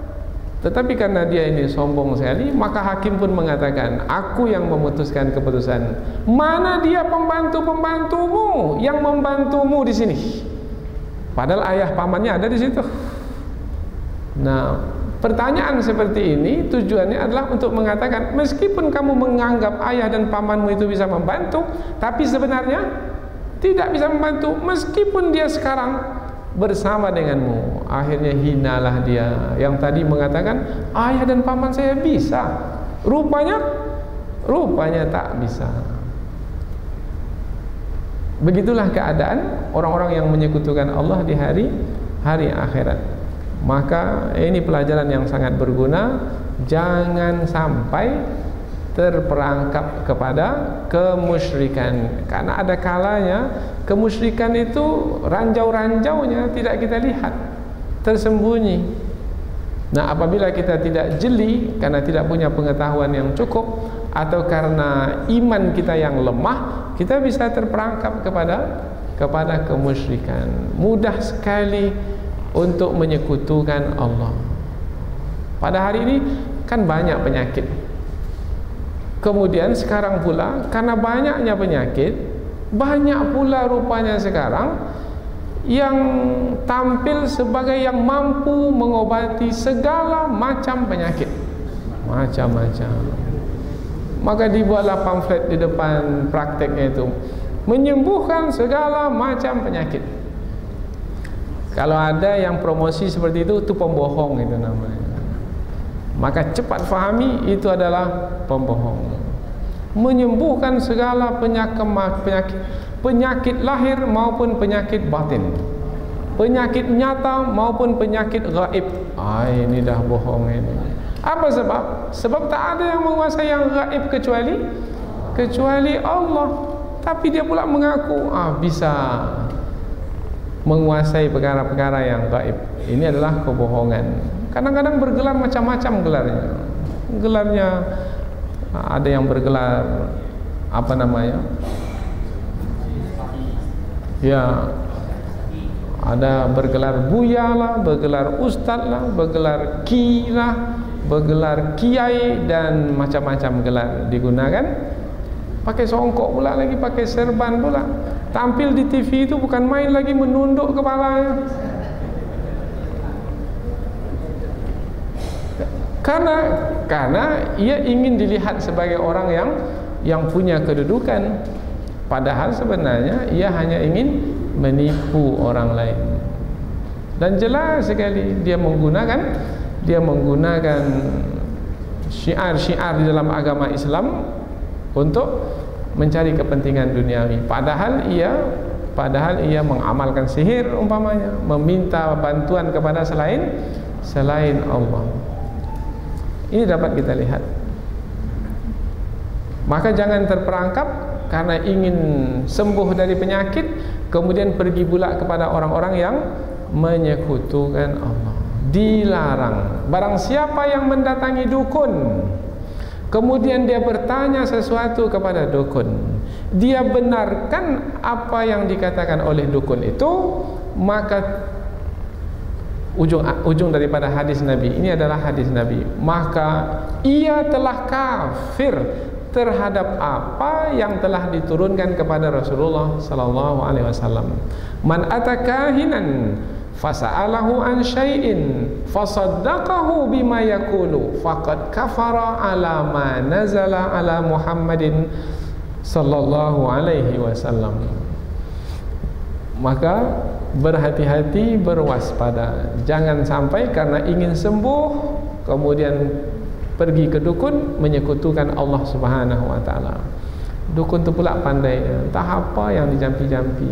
Tetapi karena dia ini sombong sekali, maka hakim pun mengatakan, aku yang memutuskan keputusan. Mana dia pembantu-pembantumu yang membantumu di sini? Padahal ayah pamannya ada di situ. Nah, pertanyaan seperti ini tujuannya adalah untuk mengatakan, meskipun kamu menganggap ayah dan pamanmu itu bisa membantu, tapi sebenarnya tidak bisa membantu. Meskipun dia sekarang bersama denganmu, akhirnya hinalah dia yang tadi mengatakan ayah dan paman saya bisa, rupanya tak bisa. Begitulah keadaan orang-orang yang menyekutukan Allah di hari akhirat. Maka ini pelajaran yang sangat berguna. Jangan sampai terperangkap kepada kemusyrikan, karena ada kalanya kemusyrikan itu ranjau-ranjaunya tidak kita lihat, tersembunyi. Nah, apabila kita tidak jeli karena tidak punya pengetahuan yang cukup, atau karena iman kita yang lemah, kita bisa terperangkap kepada kepada kemusyrikan, mudah sekali untuk menyekutukan Allah. Pada hari ini kan banyak penyakit. Kemudian sekarang pula karena banyaknya penyakit, banyak pula rupanya sekarang yang tampil sebagai yang mampu mengobati segala macam penyakit, macam-macam. Maka dibuatlah pamflet di depan prakteknya itu, menyembuhkan segala macam penyakit. Kalau ada yang promosi seperti itu pembohong itu namanya. Maka cepat fahami itu adalah pembohong. Menyembuhkan segala penyakit lahir maupun penyakit batin, penyakit nyata maupun penyakit gaib. Ini dah bohong ini. Apa sebab? Sebab tak ada yang menguasai yang gaib kecuali Allah. Tapi dia pula mengaku bisa menguasai perkara-perkara yang gaib. Ini adalah kebohongan. Kadang-kadang bergelar macam-macam gelarnya. Ada yang bergelar apa namanya? Ya, ada bergelar buya lah, bergelar ustaz lah, bergelar ki lah, bergelar kiai, dan macam-macam gelar digunakan. Pakai songkok pula lagi, pakai serban pula. Tampil di TV itu bukan main lagi, menunduk kepalanya. Karena ia ingin dilihat sebagai orang yang punya kedudukan, padahal sebenarnya ia hanya ingin menipu orang lain. Dan jelas sekali dia menggunakan syiar-syiar di dalam agama Islam untuk mencari kepentingan duniawi. Padahal ia mengamalkan sihir umpamanya, meminta bantuan kepada selain Allah. Ini dapat kita lihat. Maka jangan terperangkap karena ingin sembuh dari penyakit, kemudian pergi pula kepada orang-orang yang menyekutukan Allah. Dilarang. Barang siapa yang mendatangi dukun, kemudian dia bertanya sesuatu kepada dukun, dia benarkan apa yang dikatakan oleh dukun itu, maka ujung daripada hadis Nabi ini adalah hadis Nabi, maka ia telah kafir terhadap apa yang telah diturunkan kepada Rasulullah sallallahu alaihi wasallam. Man atakahinan fasa'alahu an syai'in fasaddaqahu bima yaqulu faqad kafara ala ma nazala ala Muhammadin sallallahu alaihi wasallam. Maka berhati-hati, berwaspada. Jangan sampai karena ingin sembuh kemudian pergi ke dukun menyekutukan Allah Subhanahu wa taala. Dukun tu pula pandai, tak apa yang dijampi-jampi.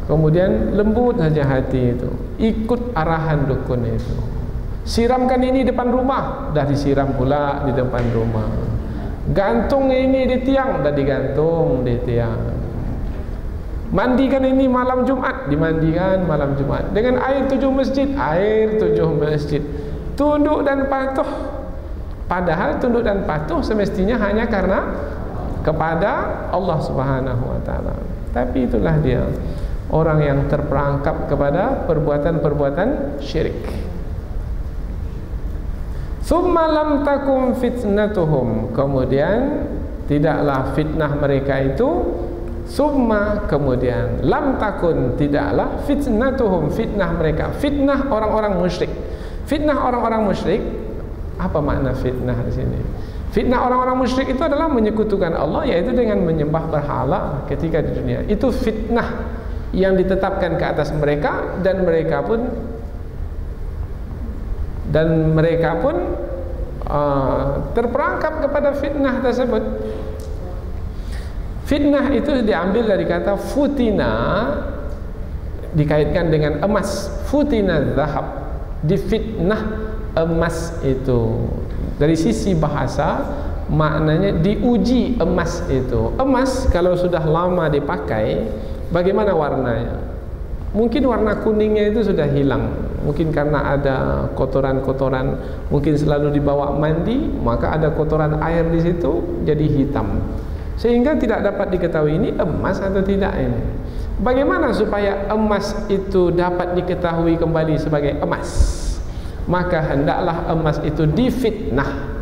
Kemudian lembut saja hati itu, ikut arahan dukun itu. Siramkan ini depan rumah, dah disiram pula di depan rumah. Gantung ini di tiang, dah digantung di tiang. Mandikan ini malam Jumat, dimandikan malam Jumat dengan air 7 masjid, air 7 masjid. Tunduk dan patuh. Padahal tunduk dan patuh semestinya hanya karena kepada Allah Subhanahu wa taala. Tapi itulah dia, orang yang terperangkap kepada perbuatan-perbuatan syirik. Tsumma lam takum fitnatuhum, kemudian tidaklah fitnah mereka itu. Summa, kemudian lam takun, tidaklah fitnatuhum, fitnah mereka. Fitnah orang-orang musyrik. Fitnah orang-orang musyrik, apa makna fitnah di sini? Fitnah orang-orang musyrik itu adalah menyekutukan Allah, yaitu dengan menyembah berhala ketika di dunia. Itu fitnah yang ditetapkan ke atas mereka, dan mereka pun terperangkap kepada fitnah tersebut. Fitnah itu diambil dari kata futina, dikaitkan dengan emas. Futina zahab, difitnah emas itu. Dari sisi bahasa maknanya diuji emas itu. Emas kalau sudah lama dipakai, bagaimana warnanya? Mungkin warna kuningnya itu sudah hilang, mungkin karena ada kotoran-kotoran, mungkin selalu dibawa mandi, maka ada kotoran air di situ jadi hitam, sehingga tidak dapat diketahui ini emas atau tidak ini. Bagaimana supaya emas itu dapat diketahui kembali sebagai emas? Maka hendaklah emas itu difitnah.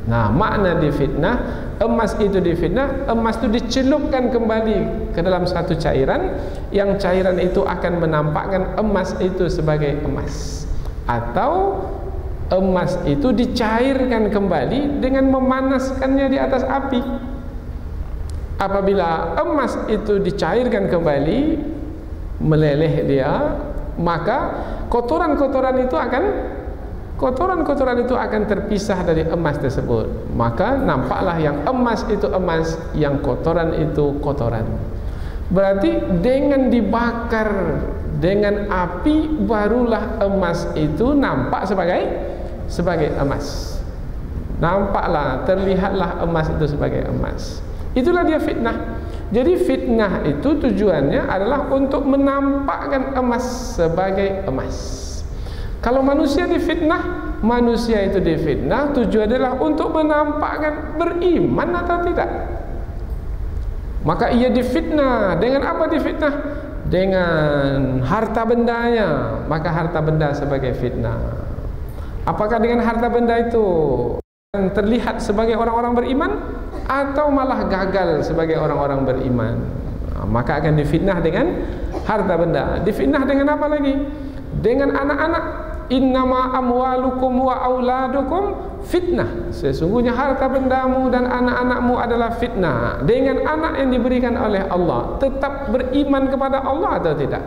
Nah, makna difitnah, emas itu difitnah, emas itu dicelupkan kembali ke dalam satu cairan, yang cairan itu akan menampakkan emas itu sebagai emas. Atau emas itu dicairkan kembali dengan memanaskannya di atas api. Apabila emas itu dicairkan kembali, meleleh dia, maka kotoran-kotoran itu akan terpisah dari emas tersebut. Maka nampaklah yang emas itu emas, yang kotoran itu kotoran. Berarti dengan dibakar dengan api, barulah emas itu nampak sebagai emas. Nampaklah, terlihatlah emas itu sebagai emas. Itulah dia fitnah. Jadi fitnah itu tujuannya adalah untuk menampakkan emas sebagai emas. Kalau manusia difitnah, tujuan adalah untuk menampakkan beriman atau tidak. Maka ia difitnah. Dengan apa difitnah? Dengan harta bendanya. Maka harta benda sebagai fitnah. Apakah dengan harta benda itu terlihat sebagai orang-orang beriman, atau malah gagal sebagai orang-orang beriman? Maka akan difitnah dengan harta benda. Difitnah dengan apa lagi? Dengan anak-anak. Innama amwalukum wa auladukum fitnah. Sesungguhnya harta bendamu dan anak-anakmu adalah fitnah. Dengan anak yang diberikan oleh Allah, tetap beriman kepada Allah atau tidak?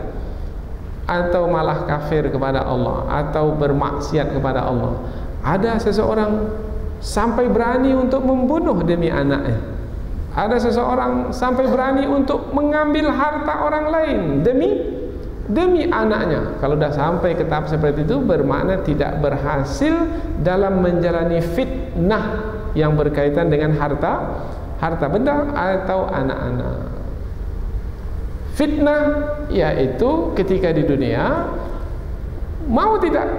Atau malah kafir kepada Allah, atau bermaksiat kepada Allah? Ada seseorang sampai berani untuk membunuh demi anaknya. Ada seseorang sampai berani untuk mengambil harta orang lain demi anaknya. Kalau dah sampai ke tahap seperti itu, bermakna tidak berhasil dalam menjalani fitnah yang berkaitan dengan harta benda atau anak-anak. Fitnah yaitu ketika di dunia mau tidak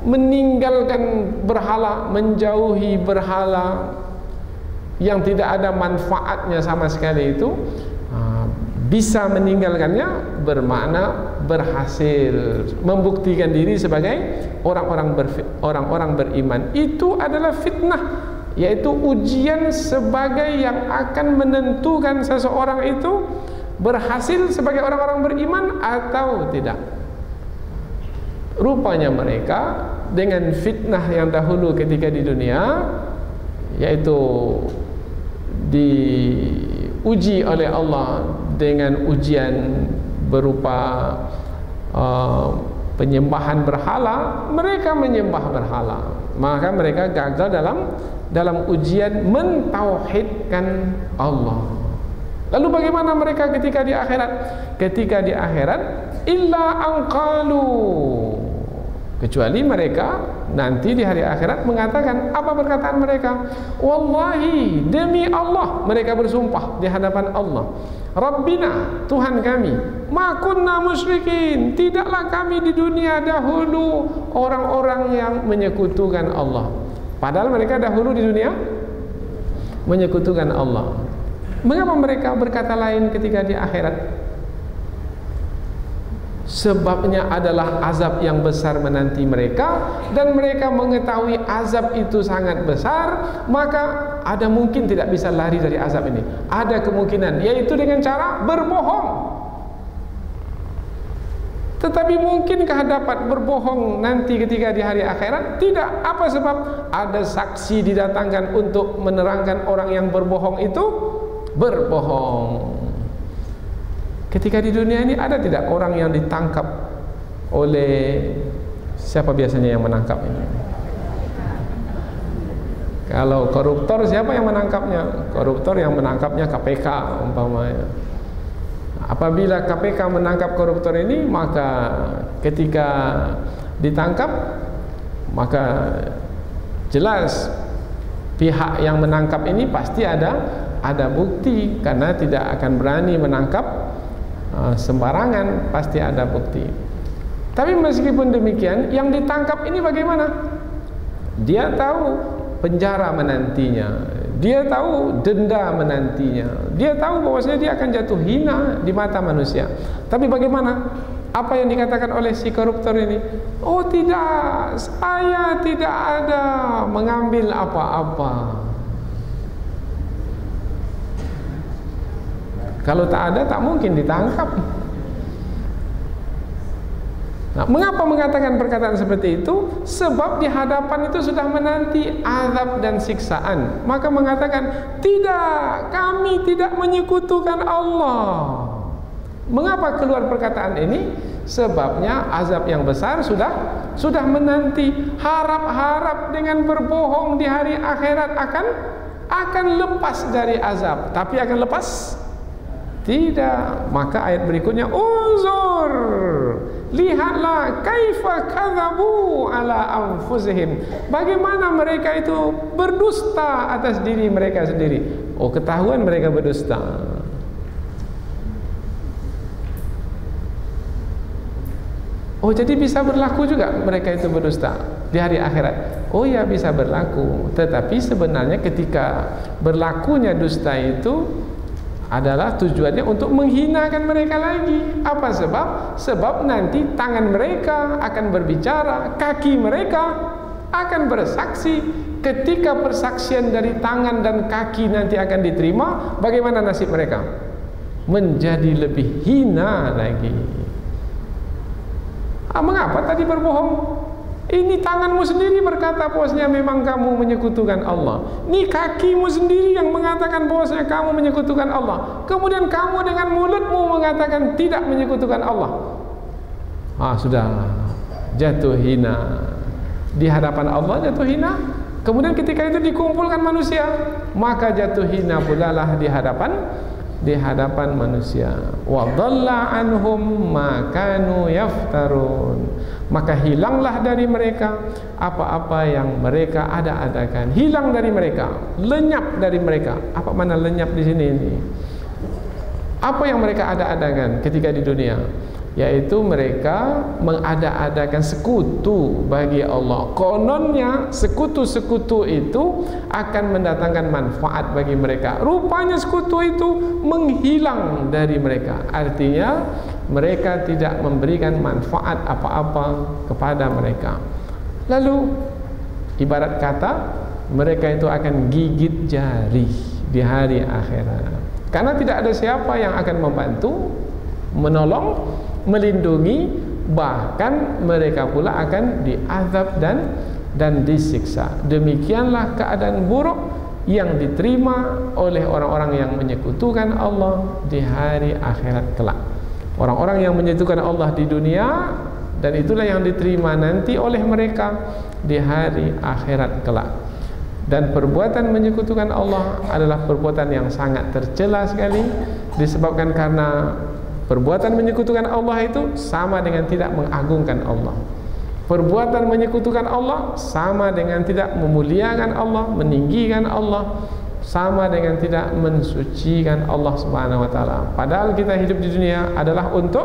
meninggalkan berhala, menjauhi berhala yang tidak ada manfaatnya sama sekali, itu bisa meninggalkannya, bermakna berhasil membuktikan diri sebagai orang-orang beriman. Itu adalah fitnah, yaitu ujian sebagai yang akan menentukan seseorang itu berhasil sebagai orang-orang beriman atau tidak. Rupanya mereka dengan fitnah yang dahulu ketika di dunia, yaitu diuji oleh Allah dengan ujian berupa penyembahan berhala. Mereka menyembah berhala, maka mereka gagal dalam ujian mentauhidkan Allah. Lalu bagaimana mereka ketika di akhirat? Ketika di akhirat, illa anqalu, kecuali mereka nanti di hari akhirat mengatakan, apa perkataan mereka? Wallahi, demi Allah, mereka bersumpah di hadapan Allah, Rabbina, Tuhan kami, ma kunna musyrikin, tidaklah kami di dunia dahulu orang-orang yang menyekutukan Allah. Padahal mereka dahulu di dunia menyekutukan Allah. Mengapa mereka berkata lain ketika di akhirat? Sebabnya adalah azab yang besar menanti mereka, dan mereka mengetahui azab itu sangat besar, maka ada mungkin tidak bisa lari dari azab ini. Ada kemungkinan, yaitu dengan cara berbohong. Tetapi mungkinkah dapat berbohong nanti ketika di hari akhirat? Tidak. Apa sebab? Ada saksi didatangkan untuk menerangkan orang yang berbohong itu berbohong. Ketika di dunia ini ada tidak orang yang ditangkap oleh siapa biasanya yang menangkap ini? Kalau koruptor, siapa yang menangkapnya? Koruptor yang menangkapnya KPK umpamanya. Apabila KPK menangkap koruptor ini, maka ketika ditangkap, maka jelas pihak yang menangkap ini pasti ada bukti, karena tidak akan berani menangkap sembarangan, pasti ada bukti. Tapi meskipun demikian, yang ditangkap ini bagaimana? Dia tahu penjara menantinya, Dia tahu denda menantinya. Dia tahu bahwasanya dia akan jatuh hina di mata manusia. Tapi bagaimana? Apa yang dikatakan oleh si koruptor ini? Oh tidak, saya tidak ada mengambil apa-apa. Kalau tak ada, tak mungkin ditangkap. Nah, mengapa mengatakan perkataan seperti itu? Sebab di hadapan itu sudah menanti azab dan siksaan. Maka mengatakan, tidak, kami tidak menyekutukan Allah. Mengapa keluar perkataan ini? Sebabnya azab yang besar sudah menanti. Harap-harap dengan berbohong di hari akhirat akan lepas dari azab. Tapi akan lepas? Tidak. Maka ayat berikutnya, unzur, lihatlah kaifa kadzabu ala anfusihim, bagaimana mereka itu berdusta atas diri mereka sendiri. Oh, ketahuan mereka berdusta. Oh, jadi bisa berlaku juga mereka itu berdusta di hari akhirat. Oh ya, bisa berlaku. Tetapi sebenarnya ketika berlakunya dusta itu adalah tujuannya untuk menghinakan mereka lagi. Apa sebab? Sebab nanti tangan mereka akan berbicara, kaki mereka akan bersaksi. Ketika persaksian dari tangan dan kaki nanti akan diterima, bagaimana nasib mereka? Menjadi lebih hina lagi. Mengapa tadi berbohong? Ini tanganmu sendiri berkata bahwasanya memang kamu menyekutukan Allah. Ini kakimu sendiri yang mengatakan bahwasanya kamu menyekutukan Allah. Kemudian kamu dengan mulutmu mengatakan tidak menyekutukan Allah. Sudah jatuh hina di hadapan Allah, jatuh hina. Kemudian ketika itu dikumpulkan manusia, maka jatuh hina pula lah di hadapan manusia. Wa dhalla anhum ma kanu yaftarun. Maka hilanglah dari mereka apa-apa yang mereka ada-adakan. Hilang dari mereka, lenyap dari mereka. Apa mana lenyap di sini ini? Apa yang mereka ada-adakan ketika di dunia? Yaitu mereka mengada-adakan sekutu bagi Allah. Kononnya sekutu-sekutu itu akan mendatangkan manfaat bagi mereka. Rupanya sekutu itu menghilang dari mereka. Artinya mereka tidak memberikan manfaat apa-apa kepada mereka. Lalu ibarat kata mereka itu akan gigit jari di hari akhirat. Karena tidak ada siapa yang akan membantu, menolong, melindungi, bahkan mereka pula akan diazab dan disiksa. Demikianlah keadaan buruk yang diterima oleh orang-orang yang menyekutukan Allah di hari akhirat kelak. Orang-orang yang menyekutukan Allah di dunia, dan itulah yang diterima nanti oleh mereka di hari akhirat kelak. Dan perbuatan menyekutukan Allah adalah perbuatan yang sangat tercela sekali, disebabkan karena perbuatan menyekutukan Allah itu sama dengan tidak mengagungkan Allah. Perbuatan menyekutukan Allah sama dengan tidak memuliakan Allah, meninggikan Allah, sama dengan tidak mensucikan Allah Subhanahu wa taala. Padahal kita hidup di dunia adalah untuk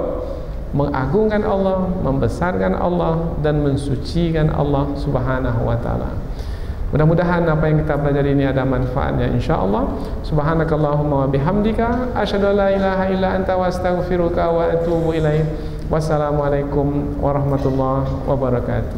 mengagungkan Allah, membesarkan Allah, dan mensucikan Allah Subhanahu wa taala. Mudah-mudahan apa yang kita pelajari ini ada manfaatnya insyaallah. Subhanakallahumma wa bihamdika asyhadu an la ilaha illa anta wa astaghfiruka wa atubu ilaik. Wassalamualaikum warahmatullahi wabarakatuh.